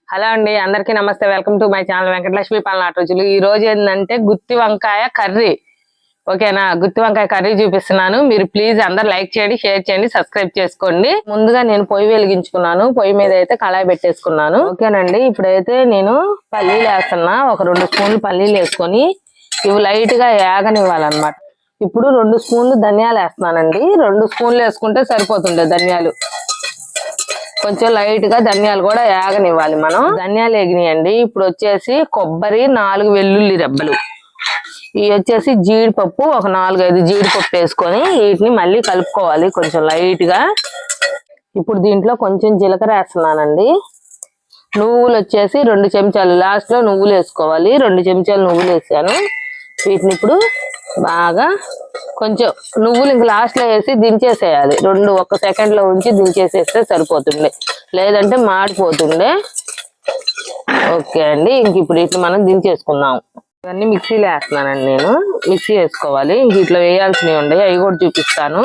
Hello అండి, అందరికీ నమస్తే. Welcome to my channel Venkatalakshmi పల్నాటి రుచులు. ఈ రోజు ఏంటంటే గుత్తి వంకాయ కర్రీ. ఓకేనా? గుత్తి వంకాయ కర్రీ చూపిస్తున్నాను. మీరు ప్లీజ్ అందరు లైక్ చేయండి, షేర్ చేయండి, సబ్స్క్రైబ్ చేసుకోండి. ముందుగా నేను పొయ్యి వెలిగించుకున్నాను. పొయ్యి మీద అయితే కళాయి పెట్టేసుకున్నాను. ఓకేనండి, ఇప్పుడైతే నేను పల్లీలు వేస్తున్నా. ఒక 2 స్పూన్లు పల్లీలు వేసుకొని ఇవి లైట్ గా ఏగనివ్వాలన్నమాట. ఇప్పుడు 2 స్పూన్లు ధనియాలు వేస్తున్నానండి. 2 స్పూన్లు వేసుకుంటే సరిపోతుండే ధనియాలు. కొంచెం లైట్ గా ధనియాలు కూడా ఏగనివ్వాలి మనం. ధనియాలు ఎగినాయండి. ఇప్పుడు వచ్చేసి కొబ్బరి 4 వెల్లుల్లి రెబ్బలు, ఇవి వచ్చేసి జీడిపప్పు ఒక 4-5 జీడిపప్పు వేసుకొని వీటిని మళ్ళీ కలుపుకోవాలి కొంచెం లైట్ గా. ఇప్పుడు దీంట్లో కొంచెం జీలకర్ర వేస్తున్నానండి. నువ్వులు వచ్చేసి 2 చెంచాలు, లాస్ట్ లో నువ్వులు వేసుకోవాలి. 2 చెంచాలు నువ్వులు వేసాను. వీటిని ఇప్పుడు బాగా కొంచెం నువ్వులు ఇంక లాస్ట్ లో వేసి దించేసేయాలి. 1 సెకండ్ లో ఉంచి దించేసేస్తే సరిపోతుండే, లేదంటే మాడిపోతుండే. ఓకే అండి, ఇంక ఇప్పుడు ఇట్లా మనం దించేసుకుందాం. ఇవన్నీ మిక్సీలో వేస్తున్నానండి. నేను మిక్సీ వేసుకోవాలి. ఇంక ఇట్లా వేయాల్సినవి ఉండే, అవి కూడా చూపిస్తాను.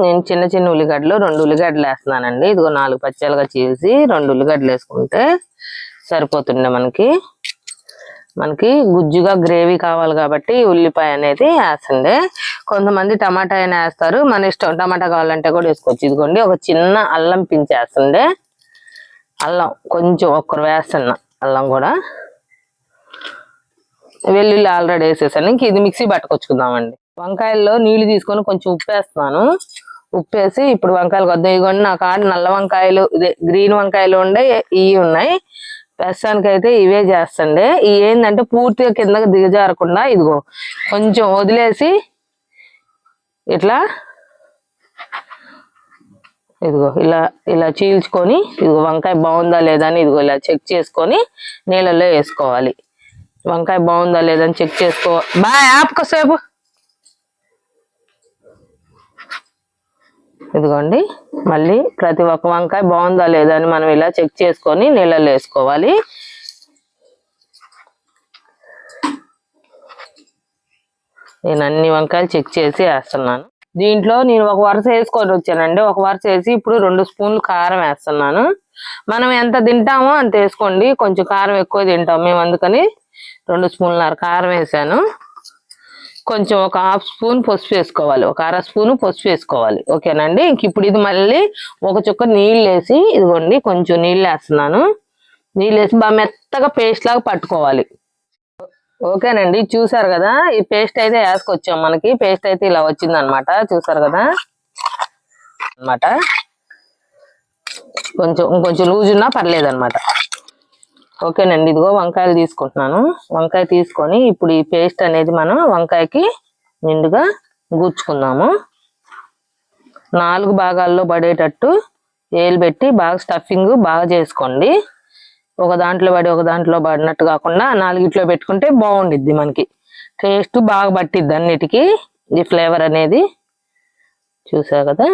నేను చిన్న చిన్న ఉల్లిగడ్డలు 2 ఉల్లిగడ్డలు వేస్తున్నానండి. ఇదిగో 4 పచ్చాలుగా చేసి 2 ఉల్లిగడ్డలు వేసుకుంటే సరిపోతుండే. మనకి గుజ్జుగా గ్రేవీ కావాలి కాబట్టి ఉల్లిపాయ అనేది వేస్తుండే. కొంతమంది టమాటా అయినా వేస్తారు, మన ఇష్టం. టమాటా కావాలంటే కూడా వేసుకోవచ్చు. ఇదిగోండి, ఒక చిన్న అల్లం పించేస్తుండే. అల్లం కొంచెం ఒక్కరు వేస్తున్నా. అల్లం కూడా, వెల్లుల్లి ఆల్రెడీ వేసేసాను. ఇంక ఇది మిక్సీ పట్టుకొచ్చుకుందామండి. వంకాయల్లో నీళ్లు తీసుకొని కొంచెం ఉప్పు వేస్తున్నాను. ఉప్పు వేసి ఇప్పుడు వంకాయలు కొద్దాం. ఇదిగోండి, నా కాడ నల్ల వంకాయలు, ఇదే గ్రీన్ వంకాయలు ఉండే, ఇవి ఉన్నాయి. ప్రస్తుతానికి అయితే ఇవే చేస్తండే. ఇవి ఏంటంటే పూర్తిగా కిందకి దిగజారకుండా ఇదిగో కొంచెం వదిలేసి ఇట్లా ఇదిగో ఇలా ఇలా చీల్చుకొని, ఇదిగో వంకాయ బాగుందా లేదా అని ఇదిగో ఇలా చెక్ చేసుకొని నీళ్ళలో వేసుకోవాలి. వంకాయ బాగుందా లేదని చెక్ చేసుకోవాలి. బాయ్ ఆపుకోసేపు. ఇదిగోండి, మళ్ళీ ప్రతి ఒక్క వంకాయ బాగుందా లేదా అని మనం ఇలా చెక్ చేసుకొని నీళ్ళలో వేసుకోవాలి. నేను అన్ని వంకాయలు చెక్ చేసి వేస్తున్నాను. దీంట్లో నేను ఒక వరుస వేసుకొని వచ్చానండి. ఒక వరుస వేసి ఇప్పుడు 2 స్పూన్లు కారం వేస్తున్నాను. మనం ఎంత తింటామో అంత వేసుకోండి. కొంచెం కారం ఎక్కువ తింటాం మేము, అందుకని 2 స్పూన్ల కారం వేసాను. కొంచెం ఒక 1/2 స్పూన్ పసుపు వేసుకోవాలి. ఒక 1/2 స్పూన్ పసుపు వేసుకోవాలి. ఓకేనండి, ఇంక ఇప్పుడు ఇది మళ్ళీ ఒక చుక్క నీళ్ళు వేసి, ఇదిగోండి కొంచెం నీళ్ళు వేస్తున్నాను. నీళ్ళు వేసి బాగా మెత్తగా పేస్ట్ లాగా పట్టుకోవాలి. ఓకేనండి, చూసారు కదా, ఈ పేస్ట్ అయితే వేసుకొచ్చాం. మనకి పేస్ట్ అయితే ఇలా వచ్చింది అనమాట. చూసారు కదా అనమాట. ఇంకొంచెం లూజ్ ఉన్నా పర్లేదు అనమాట. ఓకేనండి, ఇదిగో వంకాయలు తీసుకుంటున్నాను. వంకాయ తీసుకొని ఇప్పుడు ఈ పేస్ట్ అనేది మనం వంకాయకి నిండుగా గూర్చుకుందాము. 4 భాగాల్లో పడేటట్టు ఏలు పెట్టి బాగా స్టఫింగ్ బాగా చేసుకోండి. ఒక దాంట్లో పడి ఒక దాంట్లో పడినట్టు కాకుండా 4 పెట్టుకుంటే బాగుండిద్ది. మనకి టేస్ట్ బాగా పట్టిద్ది అన్నిటికీ ఈ ఫ్లేవర్ అనేది. చూసా కదా,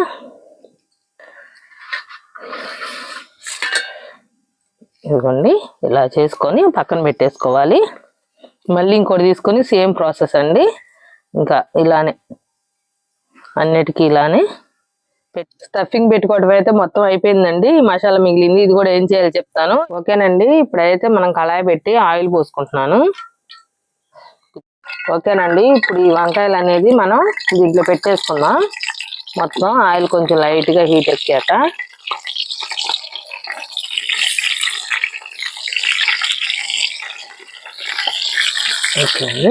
ఇదిగోండి ఇలా చేసుకొని పక్కన పెట్టేసుకోవాలి. మళ్ళీ ఇంకోటి తీసుకొని సేమ్ ప్రాసెస్ అండి. ఇంకా ఇలానే అన్నిటికీ ఇలానే స్టఫింగ్ పెట్టుకోవడం అయితే మొత్తం అయిపోయిందండి. మసాలా మిగిలింది, ఇది కూడా ఏం చేయాలో చెప్తాను. ఓకేనండి, ఇప్పుడైతే మనం కళాయి పెట్టి ఆయిల్ పోసుకుంటున్నాను. ఓకేనండి, ఇప్పుడు ఈ వంకాయలు అనేది మనం దీంట్లో పెట్టేసుకుందాం. మొత్తం ఆయిల్ కొంచెం లైట్ గా హీట్ ఎక్కాక ఓకే అండి.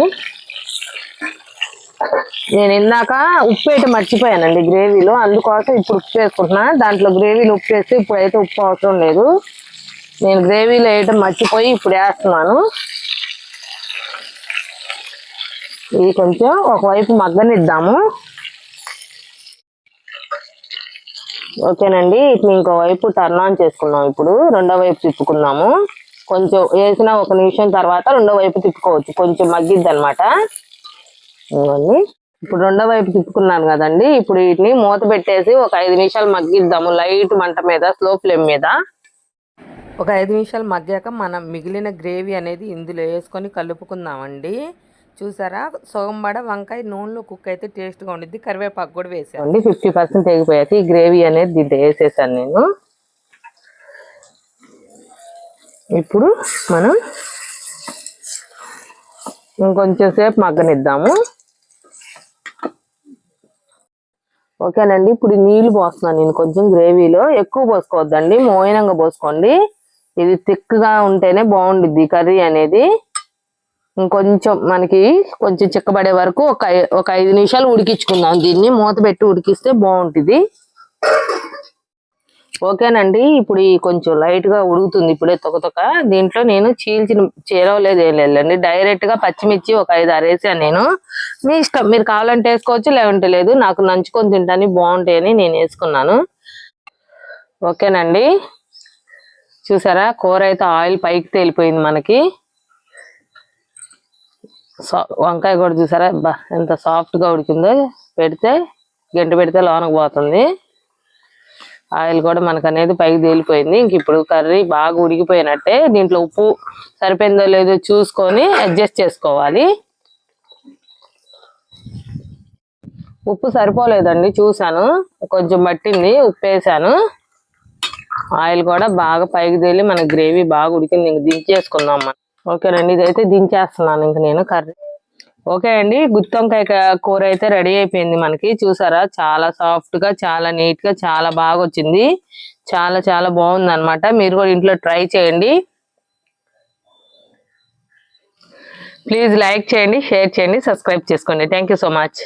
నేను ఇందాక ఉప్పు వేయటం మర్చిపోయానండి గ్రేవీలో, అందుకోసం ఇప్పుడు ఉప్పు వేసుకుంటున్నా. దాంట్లో గ్రేవీలో ఉప్పు వేస్తే ఇప్పుడైతే ఉప్పు అవసరం లేదు. నేను గ్రేవీలో వేయటం మర్చిపోయి ఇప్పుడు వేస్తున్నాను. ఇది కొంచెం ఒకవైపు మగ్గనిద్దాము. ఓకేనండి, ఇట్లా ఇంకోవైపు టర్న్ ఆన్ చేసుకున్నాం. ఇప్పుడు రెండో వైపు తిప్పుకుందాము. కొంచెం వేసిన 1 నిమిషం తర్వాత రెండో వైపు తిప్పుకోవచ్చు, కొంచెం మగ్గిద్ది అనమాట. ఇప్పుడు రెండో వైపు తిప్పుకున్నాను కదండి. ఇప్పుడు వీటిని మూత పెట్టేసి ఒక 5 నిమిషాలు మగ్గిద్దాము, లైట్ మంట మీద, స్లో ఫ్లేమ్ మీద. ఒక 5 నిమిషాలు మగ్గాక మనం మిగిలిన గ్రేవీ అనేది ఇందులో వేసుకొని కలుపుకుందామండి. చూసారా, సోంబడ వంకాయ నూనెలో కుక్ అయితే టేస్ట్గా ఉండిద్ది. కరివేపాకు కూడా వేసాను. 50% ఎగిపోయాక ఈ గ్రేవీ అనేది దీంట్లో వేసేసాను నేను. ఇప్పుడు మనం ఇంకొంచెం సేపు మగ్గనిద్దాము. ఓకేనండి, ఇప్పుడు నీళ్లు పోస్తున్నాను నేను కొంచెం. గ్రేవీలో ఎక్కువ పోసుకోవద్దండి, మోయనంగా పోసుకోండి. ఇది థిక్గా ఉంటేనే బాగుండిద్ది కర్రీ అనేది. ఇంకొంచెం మనకి కొంచెం చిక్కబడే వరకు ఒక 5 నిమిషాలు ఉడికించుకుందాం. దీన్ని మూత పెట్టి ఉడికిస్తే బాగుంటుంది. ఓకేనండి, ఇప్పుడు కొంచెం లైట్ గా ఉడుకుతుంది. ఇప్పుడే తొక్క దీంట్లో నేను చీల్చిన చీరవలేదు ఏం లేదండి, డైరెక్ట్ గా పచ్చిమిర్చి ఒక 5-6 వేసాను నేను. మీ ఇష్టం, మీరు కావాలంటే వేసుకోవచ్చు, లేదంటే లేదు. నాకు నంచుకొని తింటానికి బాగుంటాయని నేను వేసుకున్నాను. ఓకేనండి, చూసారా కూర అయితే ఆయిల్ పైకి తేలిపోయింది మనకి. వంకాయ కూడా చూసారా ఎంత సాఫ్ట్ గా ఉడికిందో. గంట పెడితే లోనకు పోతుంది. ఆయిల్ కూడా మనకు అనేది పైకి తేలిపోయింది. ఇంక ఇప్పుడు కర్రీ బాగా ఉడికిపోయినట్టే. దీంట్లో ఉప్పు సరిపోయిందో లేదో చూసుకొని అడ్జస్ట్ చేసుకోవాలి. ఉప్పు సరిపోలేదండి, చూసాను, కొంచెం పట్టింది, ఉప్పు వేసాను. ఆయిల్ కూడా బాగా పైకి తేలి మన గ్రేవీ బాగా ఉడికింది. ఇంక దించేసుకుందాం మనం. ఓకేనండి, ఇదైతే దించేస్తున్నాను ఇంక నేను కర్రీ. ఓకే అండి, గుత్తి వంకాయ కూర అయితే రెడీ అయిపోయింది మనకి. చూసారా చాలా సాఫ్ట్ గా, చాలా నీట్ గా, చాలా బాగా వచ్చింది. చాలా చాలా బాగుంది అనమాట. మీరు కూడా ఇంట్లో ట్రై చేయండి. ప్లీజ్ లైక్ చేయండి, షేర్ చేయండి, సబ్స్క్రైబ్ చేసుకోండి. Thank you so much.